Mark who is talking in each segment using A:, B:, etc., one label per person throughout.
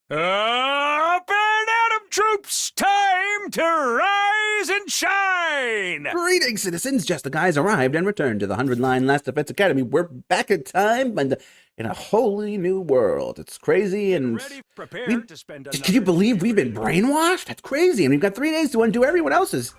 A: Up and Atom troops, time to rise and shine!
B: Greetings, citizens! Justiguy arrived and returned to the 100-line Last Defense Academy. We're back in time and in a wholly new world. It's crazy and...
A: Prepared to spend
B: Can you believe we've been brainwashed? That's crazy, and we've got 3 days to undo everyone else's.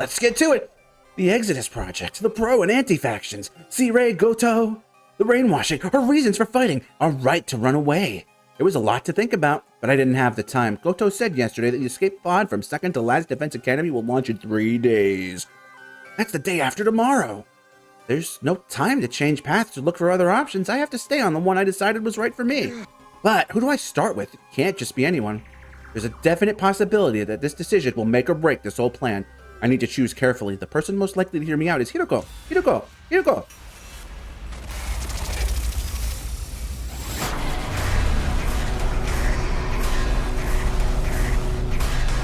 B: Let's get to it. The Exodus Project, the pro and anti-factions, C-Ray, Goto, the brainwashing, our reasons for fighting, our right to run away. There was a lot to think about, but I didn't have the time. Goto said yesterday that the escape pod from 2nd to Last Defense Academy will launch in 3 days. That's the day after tomorrow. There's no time to change paths or look for other options. I have to stay on the one I decided was right for me. But who do I start with? It can't just be anyone. There's a definite possibility that this decision will make or break this whole plan. I need to choose carefully. The person most likely to hear me out is Hiroko. Hiroko! Hiroko!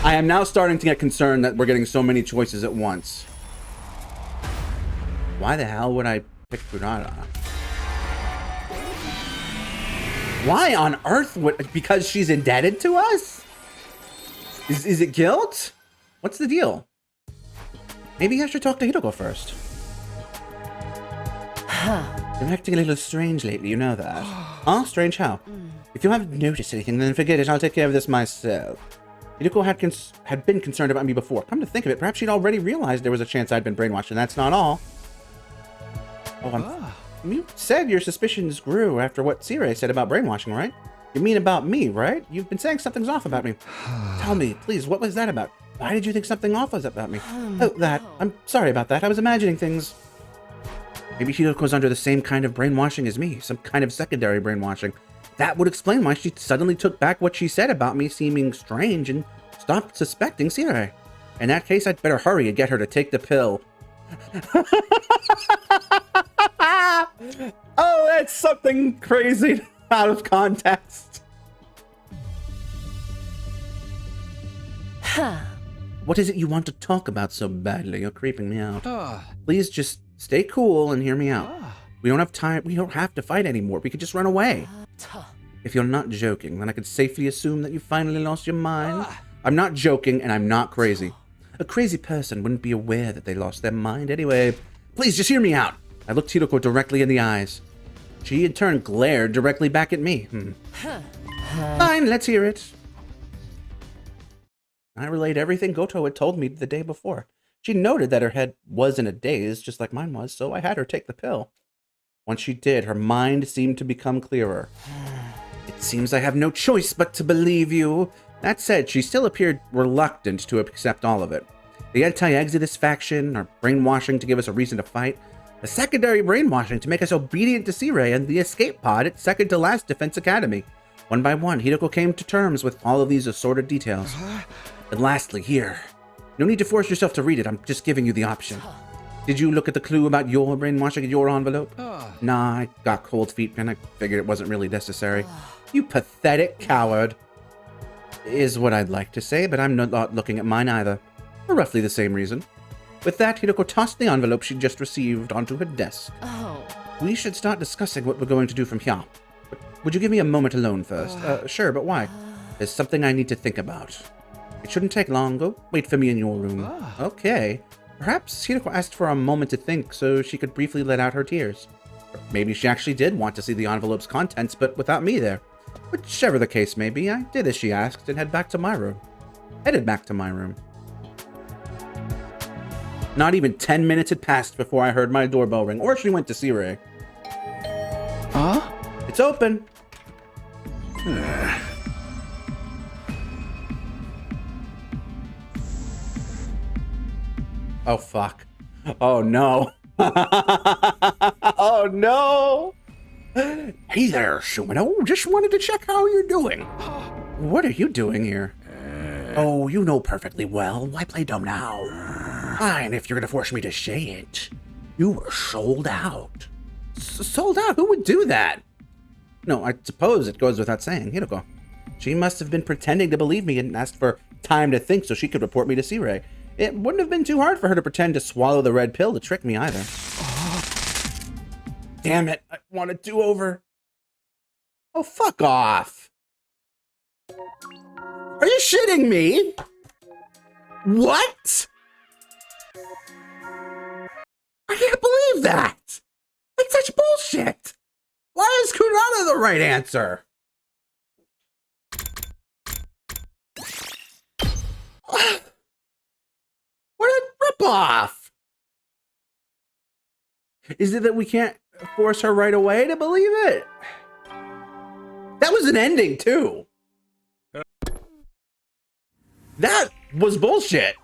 B: I am now starting to get concerned that we're getting so many choices at once. Why the hell would I pick Funada? Why on earth would... Because she's indebted to us? Is it guilt? What's the deal? Maybe I should talk to Hiroko first. You're acting a little strange lately, you know that. Huh? Strange how? If you haven't noticed anything, then forget it. I'll take care of this myself. Hiroko had been concerned about me before. Come to think of it, perhaps she'd already realized there was a chance I'd been brainwashed, and that's not all. Oh, you said your suspicions grew after what C-Ray said about brainwashing, right? You mean about me, right? You've been saying something's off about me. Tell me, please, what was that about? Why did you think something off was about me? Oh, that. I'm sorry about that. I was imagining things. Maybe Hiroko's under the same kind of brainwashing as me, some kind of secondary brainwashing. That would explain why she suddenly took back what she said about me seeming strange and stopped suspecting C-Ray. In that case, I'd better hurry and get her to take the pill. Oh, that's something crazy out of context. What is it you want to talk about so badly? You're creeping me out. Please just stay cool and hear me out. We don't have time. We don't have to fight anymore. We could just run away. If you're not joking, then I could safely assume that you finally lost your mind. I'm not joking, and I'm not crazy. A crazy person wouldn't be aware that they lost their mind anyway. Please, just hear me out. I looked Hiroko directly in the eyes. She, in turn, glared directly back at me. Fine, let's hear it. I relayed everything Goto had told me the day before. She noted that her head was in a daze, just like mine was, so I had her take the pill. Once she did, her mind seemed to become clearer. It seems I have no choice but to believe you. That said, she still appeared reluctant to accept all of it. The anti-Exodus faction, our brainwashing to give us a reason to fight, the secondary brainwashing to make us obedient to C-Ray, and the escape pod at 2nd to Last Defense Academy. One by one, Hiroko came to terms with all of these assorted details. And lastly, here. No need to force yourself to read it, I'm just giving you the option. Did you look at the clue about your brainwashing in your envelope? Nah, I got cold feet and I figured it wasn't really necessary. You pathetic coward. Is what I'd like to say, but I'm not looking at mine either. For roughly the same reason. With that, Hiroko tossed the envelope she just received onto her desk. We should start discussing what we're going to do from here. But would you give me a moment alone first? Sure, but why? There's something I need to think about. It shouldn't take long. Go wait for me in your room. Okay. Perhaps Hiroko asked for a moment to think so she could briefly let out her tears. Or maybe she actually did want to see the envelope's contents, but without me there. Whichever the case may be, I did as she asked and headed back to my room. Not even 10 minutes had passed before I heard my doorbell ring, or she went to C-Ray. Huh? It's open. Oh, fuck. Oh, no. Oh, no. Hey there, Sumino. Just wanted to check how you're doing. What are you doing here? Oh, you know perfectly well. Why play dumb now? Fine, if you're gonna force me to say it. You were sold out. Sold out? Who would do that? No, I suppose it goes without saying. Hiroko. She must have been pretending to believe me and asked for time to think so she could report me to C-Ray. It wouldn't have been too hard for her to pretend to swallow the red pill to trick me either. Damn it, I want a do-over. Oh, fuck off. Are you shitting me? What? I can't believe that! That's such bullshit! Why is Kurata the right answer? What a ripoff! Is it that we can't force her right away to believe it? That was an ending, too. That was bullshit.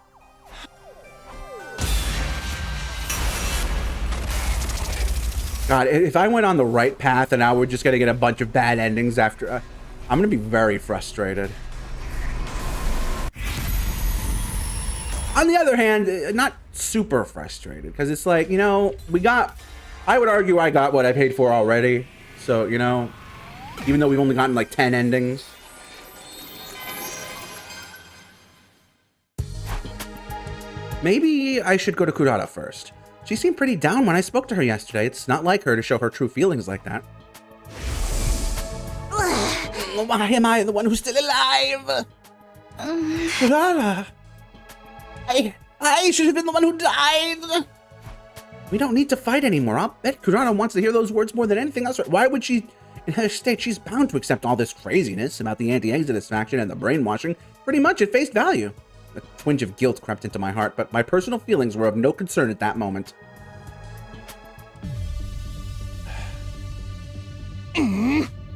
B: God, if I went on the right path and now we're just gonna get a bunch of bad endings after, I'm gonna be very frustrated. On the other hand, not super frustrated, because it's like, you know, I would argue I got what I paid for already. So, you know, even though we've only gotten like 10 endings. Maybe I should go to Kurata first. She seemed pretty down when I spoke to her yesterday. It's not like her to show her true feelings like that. Why am I the one who's still alive? Kurata! I should have been the one who died! We don't need to fight anymore. I'll bet Kurata wants to hear those words more than anything else. Why would she? In her state, she's bound to accept all this craziness about the anti-Exodus faction and the brainwashing pretty much at face value. A twinge of guilt crept into my heart, but my personal feelings were of no concern at that moment.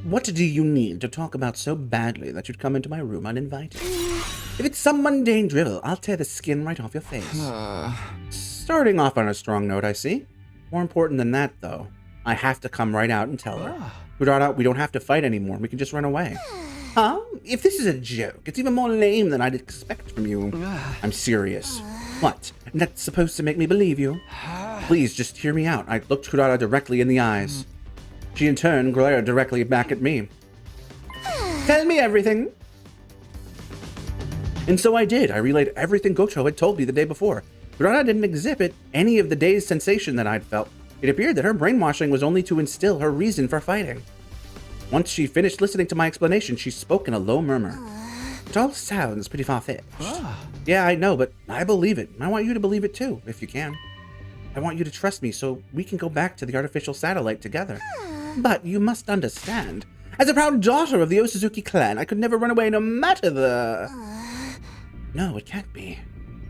B: What do you need to talk about so badly that you'd come into my room uninvited? If it's some mundane drivel, I'll tear the skin right off your face. Starting off on a strong note, I see. More important than that, though, I have to come right out and tell her. Kurata, we don't have to fight anymore. We can just run away. Huh? If this is a joke, it's even more lame than I'd expect from you. I'm serious. What? That's supposed to make me believe you? Please, just hear me out. I looked Kurata directly in the eyes. She in turn glared directly back at me. Tell me everything. And so I did. I relayed everything Gocho had told me the day before. Kurata didn't exhibit any of the day's sensation that I'd felt. It appeared that her brainwashing was only to instill her reason for fighting. Once she finished listening to my explanation, she spoke in a low murmur. It all sounds pretty far-fetched. Yeah, I know, but I believe it. I want you to believe it too, if you can. I want you to trust me so we can go back to the artificial satellite together. But you must understand, as a proud daughter of the Osuzuki clan, I could never run away no matter the... No, it can't be.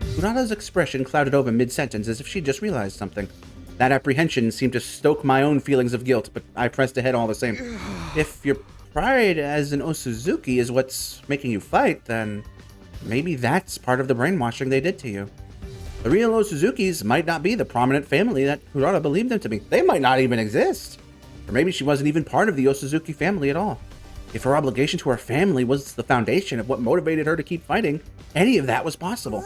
B: Kurata's expression clouded over mid-sentence as if she just realized something. That apprehension seemed to stoke my own feelings of guilt, but I pressed ahead all the same. If your pride as an Osuzuki is what's making you fight, then maybe that's part of the brainwashing they did to you. The real Osuzukis might not be the prominent family that Kurata believed them to be. They might not even exist. Or maybe she wasn't even part of the Osuzuki family at all. If her obligation to her family was the foundation of what motivated her to keep fighting, any of that was possible.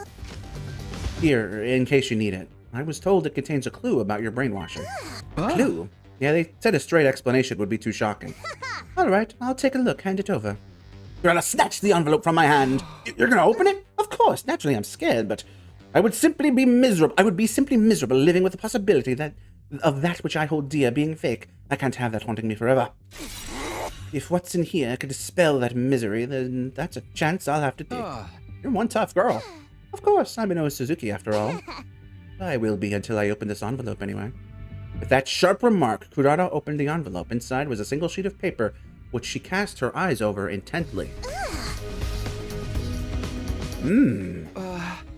B: Here, in case you need it. I was told it contains a clue about your brainwashing. A clue? Yeah, they said a straight explanation would be too shocking. Alright, I'll take a look. Hand it over. You're gonna snatch the envelope from my hand. You're gonna open it? Of course, naturally I'm scared, but I would simply be miserable. I would be simply miserable living with the possibility of that which I hold dear being fake. I can't have that haunting me forever. If what's in here could dispel that misery, then that's a chance I'll have to take. You're one tough girl. Of course, I'm an Osuzuki after all. I will be until I open this envelope anyway. With that sharp remark, Kurata opened the envelope. Inside was a single sheet of paper, which she cast her eyes over intently.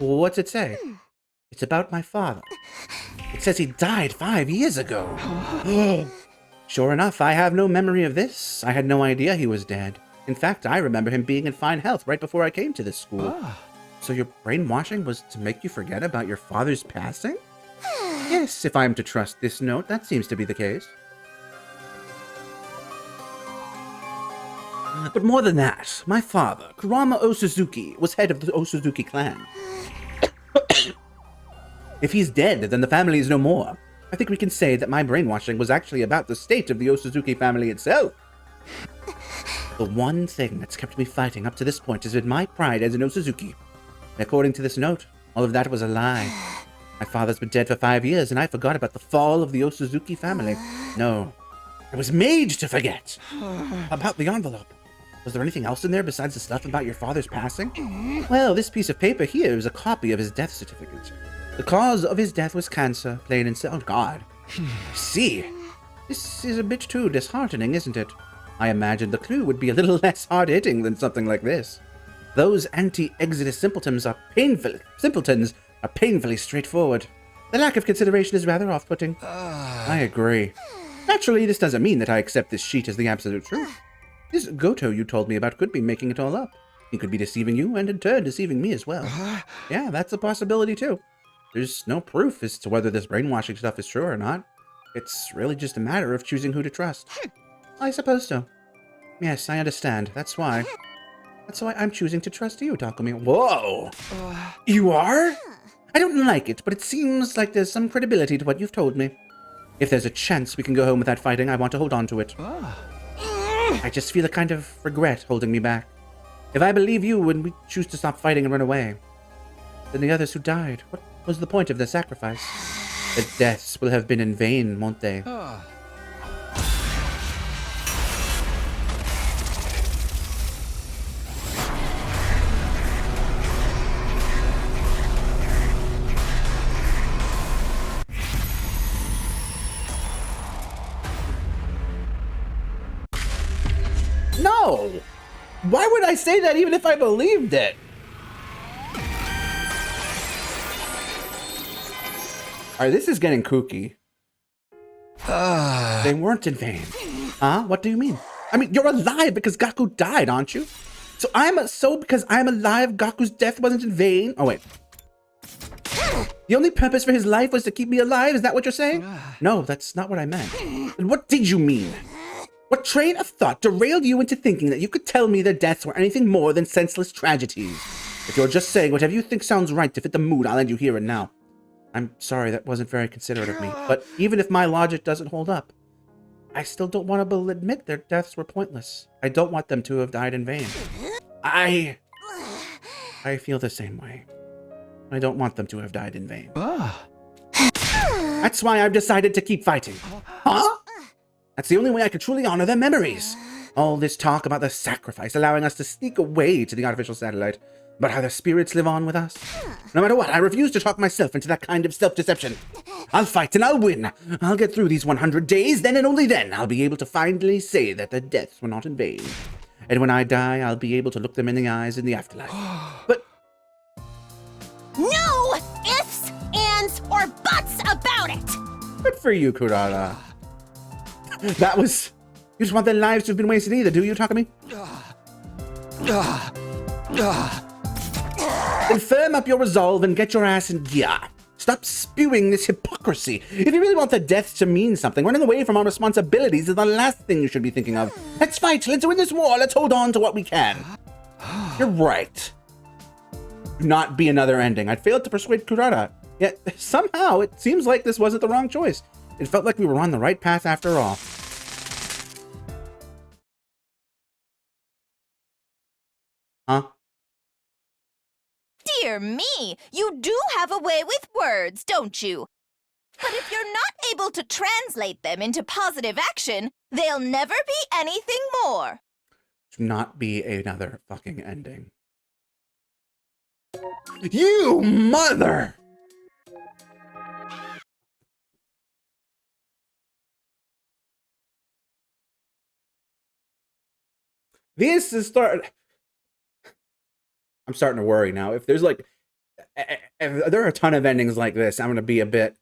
B: What's it say? It's about my father. It says he died 5 years ago. Sure enough, I have no memory of this. I had no idea he was dead. In fact, I remember him being in fine health right before I came to this school. So your brainwashing was to make you forget about your father's passing? Yes, if I'm to trust this note, that seems to be the case. But more than that, my father, Kurama Osuzuki, was head of the Osuzuki clan. If he's dead, then the family is no more. I think we can say that my brainwashing was actually about the state of the Osuzuki family itself. The one thing that's kept me fighting up to this point has been my pride as an Osuzuki. According to this note, all of that was a lie. My father's been dead for 5 years, and I forgot about the fall of the Osuzuki family. No, I was made to forget about the envelope. Was there anything else in there besides the stuff about your father's passing? Well, this piece of paper here is a copy of his death certificate. The cause of his death was cancer, plain and simple. Oh, God. See, this is a bit too disheartening, isn't it? I imagined the clue would be a little less hard-hitting than something like this. Those anti-Exodus simpletons are painfully straightforward. The lack of consideration is rather off-putting. I agree. Naturally, this doesn't mean that I accept this sheet as the absolute truth. This Goto you told me about could be making it all up. He could be deceiving you and in turn deceiving me as well. Yeah, that's a possibility too. There's no proof as to whether this brainwashing stuff is true or not. It's really just a matter of choosing who to trust. I suppose so. Yes, I understand. That's why I'm choosing to trust you, Takumi. Whoa! You are? I don't like it, but it seems like there's some credibility to what you've told me. If there's a chance we can go home without fighting, I want to hold on to it. I just feel a kind of regret holding me back. If I believe you and we choose to stop fighting and run away, then the others who died, what was the point of their sacrifice? Their deaths will have been in vain, won't they? No! Why would I say that even if I believed it? Alright, this is getting kooky. They weren't in vain. Huh? What do you mean? I mean, you're alive because Gaku died, aren't you? So because I'm alive, Gaku's death wasn't in vain? Oh, wait. The only purpose for his life was to keep me alive? Is that what you're saying? No, that's not what I meant. And what did you mean? What train of thought derailed you into thinking that you could tell me their deaths were anything more than senseless tragedies? If you're just saying whatever you think sounds right to fit the mood, I'll end you here and now. I'm sorry, that wasn't very considerate of me. But even if my logic doesn't hold up, I still don't want to admit their deaths were pointless. I don't want them to have died in vain. I feel the same way. I don't want them to have died in vain. That's why I've decided to keep fighting. Huh? That's the only way I could truly honor their memories. All this talk about the sacrifice allowing us to sneak away to the artificial satellite, but how their spirits live on with us. No matter what, I refuse to talk myself into that kind of self-deception. I'll fight and I'll win. I'll get through these 100 days, then and only then I'll be able to finally say that their deaths were not in vain. And when I die, I'll be able to look them in the eyes in the afterlife. But...
C: no ifs, ands, or buts about it!
B: Good for you, Kurara. That was... You just want their lives to have been wasted either, do you, Takumi? Then firm up your resolve and get your ass in gear. Stop spewing this hypocrisy. If you really want their deaths to mean something, running away from our responsibilities is the last thing you should be thinking of. Let's fight, let's win this war, let's hold on to what we can. You're right. Do not be another ending. I'd failed to persuade Kurara. Yet, somehow, it seems like this wasn't the wrong choice. It felt like we were on the right path after all. Huh?
C: Dear me, you do have a way with words, don't you? But if you're not able to translate them into positive action, they'll never be anything more.
B: Do not be another fucking ending. You mother! This is I'm starting to worry now. If there's like, if there are a ton of endings like this, I'm going to be a bit,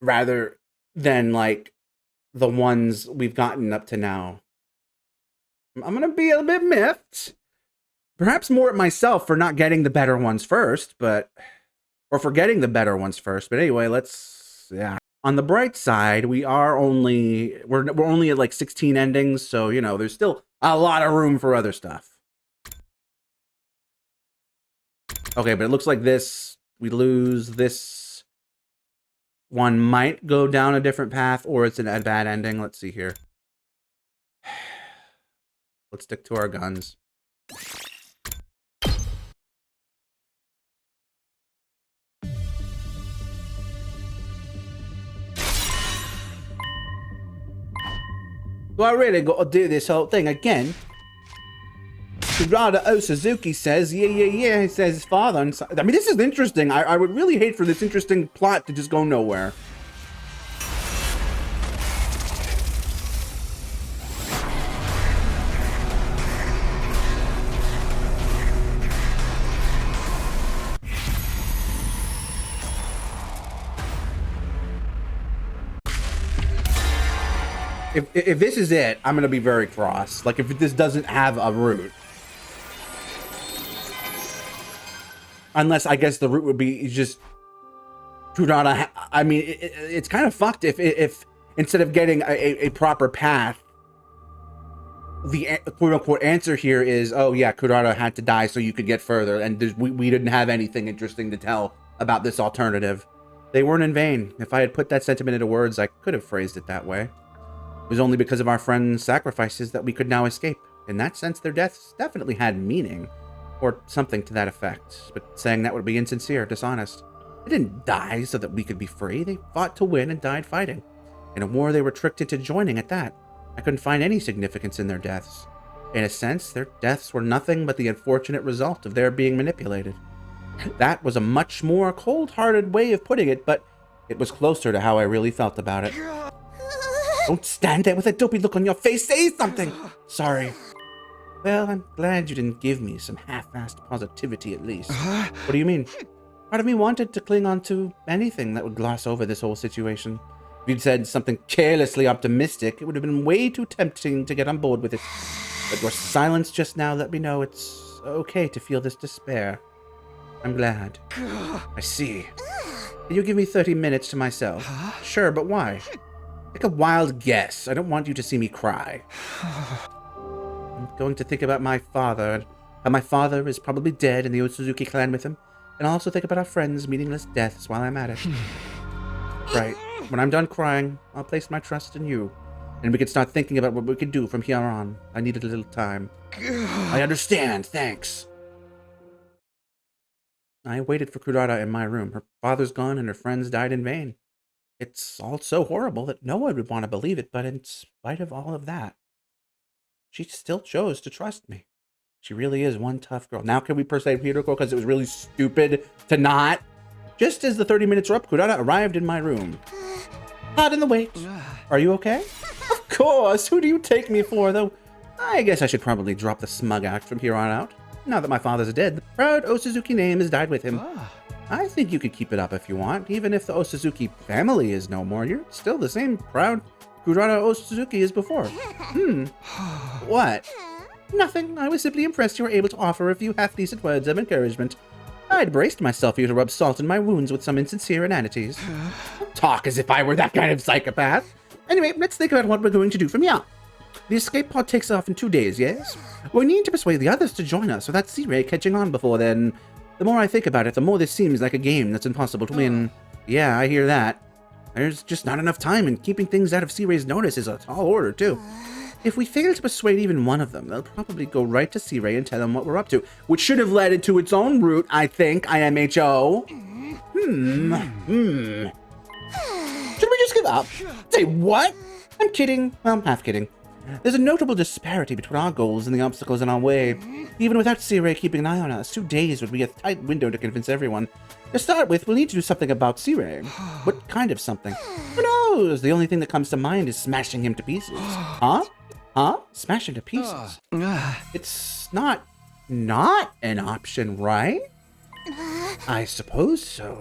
B: rather than like the ones we've gotten up to now. I'm going to be a bit miffed. Perhaps more at myself for not getting the better ones first, or for getting the better ones first. But anyway, yeah. On the bright side, we're only at like 16 endings, so you know, there's still a lot of room for other stuff. Okay, but it looks like we lose this one might go down a different path, or it's a bad ending. Let's see here. Let's stick to our guns. Do I really got to do this whole thing again? Kurata Osazuki says, yeah, he says his father. And I mean, this is interesting. I would really hate for this interesting plot to just go nowhere. If this is it, I'm gonna be very cross. Like, if this doesn't have a root. Unless, I guess the root would be just Kurata. I mean, it's kind of fucked if instead of getting a proper path, the quote-unquote answer here is, oh yeah, Kurata had to die so you could get further, and we didn't have anything interesting to tell about this alternative. They weren't in vain. If I had put that sentiment into words, I could have phrased it that way. It was only because of our friends' sacrifices that we could now escape. In that sense, their deaths definitely had meaning, or something to that effect, but saying that would be insincere, dishonest. They didn't die so that we could be free. They fought to win and died fighting. In a war they were tricked into joining at that. I couldn't find any significance in their deaths. In a sense, their deaths were nothing but the unfortunate result of their being manipulated. That was a much more cold-hearted way of putting it, but it was closer to how I really felt about it. Don't stand there with a dopey look on your face. Say something. Sorry. Well, I'm glad you didn't give me some half-assed positivity at least. What do you mean? Part of me wanted to cling on to anything that would gloss over this whole situation. If you'd said something carelessly optimistic, it would have been way too tempting to get on board with it. But your silence just now let me know it's okay to feel this despair. I'm glad. I see. Can you give me 30 minutes to myself? Sure, but why? Take a wild guess. I don't want you to see me cry. I'm going to think about my father, and how my father is probably dead and the Osazuki clan with him, and I'll also think about our friends' meaningless deaths while I'm at it. Right. When I'm done crying, I'll place my trust in you, and we can start thinking about what we can do from here on. I needed a little time. I understand, thanks. I waited for Kurata in my room. Her father's gone and her friends died in vain. It's all so horrible that no one would want to believe it, but in spite of all of that, she still chose to trust me. She really is one tough girl. Now can we persuade Peter because it was really stupid to not? Just as the 30 minutes were up, Kurata arrived in my room. Pardon the wait. Are you okay? Of course. Who do you take me for, though? I guess I should probably drop the smug act from here on out. Now that my father's dead, the proud Osazuki name has died with him. I think you could keep it up if you want. Even if the Osazuki family is no more, you're still the same proud Kurata Osazuki as before. What? Nothing. I was simply impressed you were able to offer a few half-decent words of encouragement. I'd braced myself for you to rub salt in my wounds with some insincere inanities. Don't talk as if I were that kind of psychopath. Anyway, let's think about what we're going to do from here. The escape pod takes off in 2 days, yes? We need to persuade the others to join us without C-Ray catching on before then. The more I think about it, the more this seems like a game that's impossible to win. Yeah, I hear that. There's just not enough time, and keeping things out of C-Ray's notice is a tall order, too. If we fail to persuade even one of them, they'll probably go right to C-Ray and tell them what we're up to, which should have led it to its own route, I think, IMHO. Should we just give up? Say what? I'm kidding. Well, half kidding. There's a notable disparity between our goals and the obstacles in our way. Even without C-Ray keeping an eye on us, 2 days would be a tight window to convince everyone. To start with, we'll need to do something about C-Ray. What kind of something? Who knows? The only thing that comes to mind is smashing him to pieces. Huh? Smashing to pieces. It's not an option, right? I suppose so.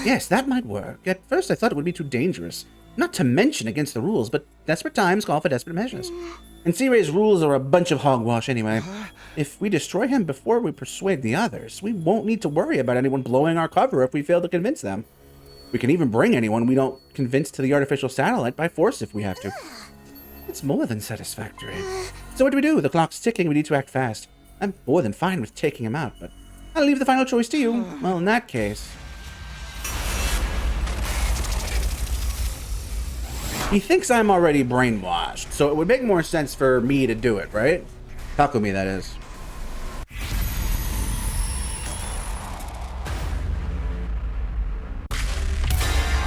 B: Yes, that might work. At first I thought it would be too dangerous. Not to mention against the rules, but desperate times call for desperate measures. And C-Ray's rules are a bunch of hogwash anyway. If we destroy him before we persuade the others, we won't need to worry about anyone blowing our cover if we fail to convince them. We can even bring anyone we don't convince to the artificial satellite by force if we have to. It's more than satisfactory. So what do we do? The clock's ticking, we need to act fast. I'm more than fine with taking him out, but I'll leave the final choice to you. Well, in that case... He thinks I'm already brainwashed, so it would make more sense for me to do it, right? Takumi, that is.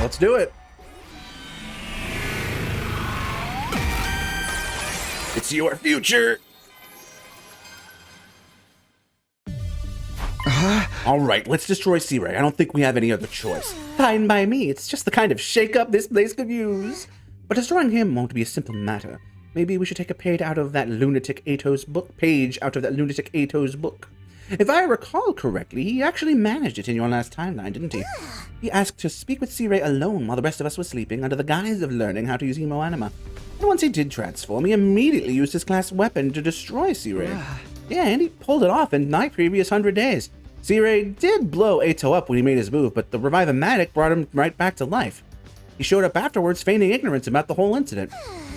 B: Let's do it. It's your future. All right, let's destroy Sea Ray. I don't think we have any other choice. Fine by me. It's just the kind of shake-up this place could use. But destroying him won't be a simple matter. Maybe we should take a page out of that lunatic Ato's book. If I recall correctly, he actually managed it in your last timeline, didn't he? He asked to speak with Sea Ray alone while the rest of us were sleeping under the guise of learning how to use emo anima. And once he did transform, he immediately used his class weapon to destroy Sea Ray. Yeah, and he pulled it off in my previous 100 days. Sea Ray did blow Ato up when he made his move, but the Revive-O-Matic brought him right back to life. He showed up afterwards feigning ignorance about the whole incident.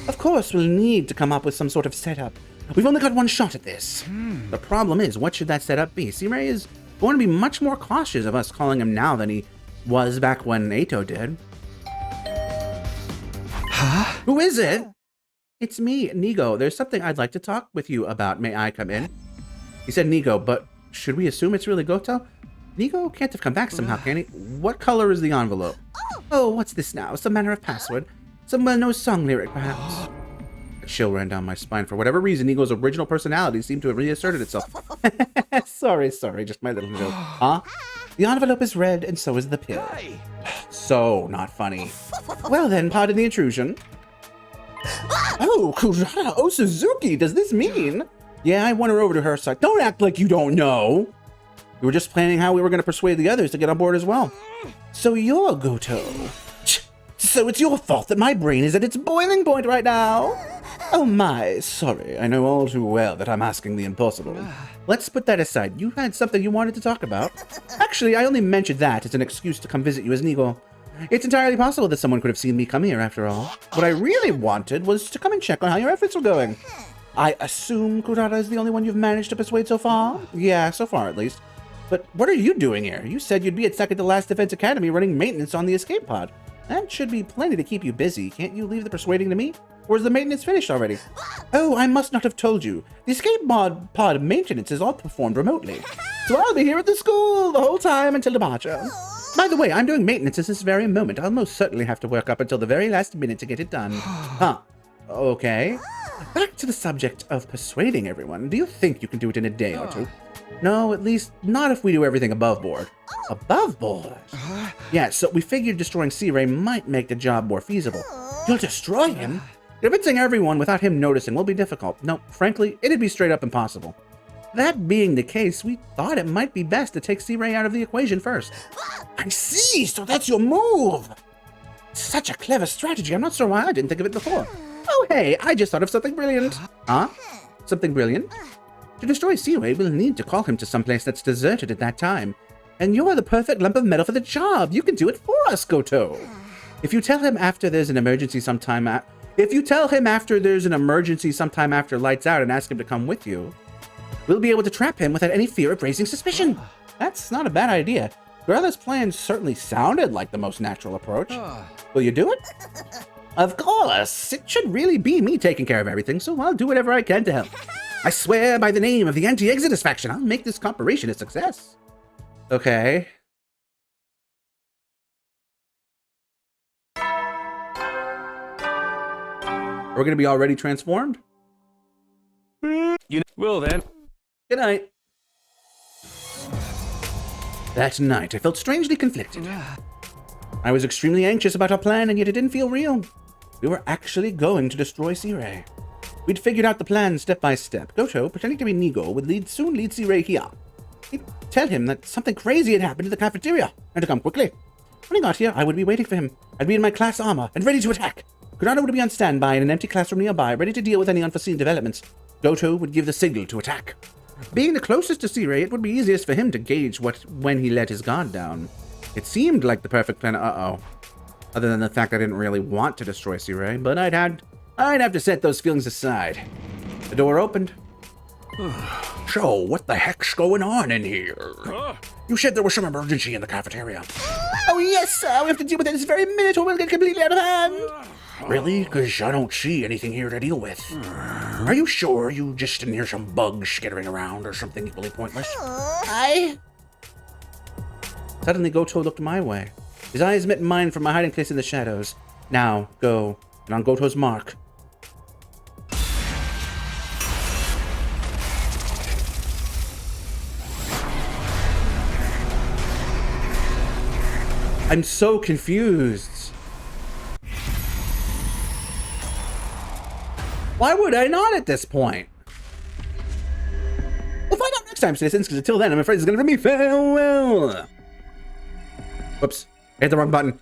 B: Of course, we'll need to come up with some sort of setup. We've only got one shot at this. The problem is, what should that setup be? Sea Ray is going to be much more cautious of us calling him now than he was back when Ato did. Huh? Who is it? It's me, Nigo. There's something I'd like to talk with you about. May I come in? He said Nigo, but should we assume it's really Goto? Nigo can't have come back somehow, can he? What color is the envelope? Oh, what's this now? Some manner of password? Some well-known song lyric, perhaps? A chill ran down my spine. For whatever reason, Nigo's original personality seemed to have reasserted itself. Sorry, just my little joke. Huh? The envelope is red, and so is the pill. So not funny. Well then, pardon the intrusion. Oh, Kurata Suzuki, does this mean? Yeah, I won her over to her side. Don't act like you don't know. We were just planning how we were going to persuade the others to get on board as well. So you're Goto. So it's your fault that my brain is at its boiling point right now. Oh my, sorry. I know all too well that I'm asking the impossible. Let's put that aside. You had something you wanted to talk about. Actually, I only mentioned that as an excuse to come visit you as Nigo. It's entirely possible that someone could have seen me come here after all. What I really wanted was to come and check on how your efforts were going. I assume Kurata is the only one you've managed to persuade so far? Yeah, so far at least. But what are you doing here? You said you'd be at second to last Defense Academy running maintenance on the escape pod. That should be plenty to keep you busy. Can't you leave the persuading to me? Or is the maintenance finished already? Oh, I must not have told you. The escape pod maintenance is all performed remotely. So I'll be here at the school the whole time until departure. By the way, I'm doing maintenance at this very moment. I'll most certainly have to work up until the very last minute to get it done. Huh. Okay. Back to the subject of persuading everyone. Do you think you can do it in a day or two? No, at least not if we do everything above board. Above board? Yeah, so we figured destroying Sea Ray might make the job more feasible. You'll destroy him? Convincing everyone without him noticing will be difficult. No, frankly, it'd be straight up impossible. That being the case, we thought it might be best to take Sea Ray out of the equation first. I see, so that's your move. Such a clever strategy. I'm not sure why I didn't think of it before. Oh, hey, I just thought of something brilliant. Huh? Something brilliant? To destroy Sea Ray, we'll need to call him to someplace that's deserted at that time. And you're the perfect lump of metal for the job. You can do it for us, Goto. If you tell him after there's an emergency sometime after lights out and ask him to come with you, we'll be able to trap him without any fear of raising suspicion. That's not a bad idea. Guerrilla's plan certainly sounded like the most natural approach. Will you do it? Of course. It should really be me taking care of everything, so I'll do whatever I can to help. I swear by the name of the Anti-Exodus faction, I'll make this operation a success. Okay. We're gonna be already transformed?
A: Well then.
B: Good night. That night, I felt strangely conflicted. I was extremely anxious about our plan, and yet it didn't feel real. We were actually going to destroy Sea Ray. We'd figured out the plan step by step. Goto, pretending to be Nigo, would soon lead Sea Ray here. He'd tell him that something crazy had happened in the cafeteria, and to come quickly. When he got here, I would be waiting for him. I'd be in my class armor, and ready to attack. Kurata would be on standby in an empty classroom nearby, ready to deal with any unforeseen developments. Goto would give the signal to attack. Being the closest to Sea Ray, it would be easiest for him to gauge when he let his guard down. It seemed like the perfect plan. Other than the fact I didn't really want to destroy Sea Ray, but I'd have to set those feelings aside. The door opened. So, what the heck's going on in here? You said there was some emergency in the cafeteria. Oh yes, sir. We have to deal with it this very minute or we'll get completely out of hand. Really? Because I don't see anything here to deal with. Are you sure you just didn't hear some bugs skittering around or something equally pointless? Suddenly, Goto looked my way. His eyes met mine from my hiding place in the shadows. Now, go. And on Goto's mark. I'm so confused. Why would I not at this point? We'll find out next time, citizens, because until then, I'm afraid it's going to be farewell. Whoops. I hit the wrong button.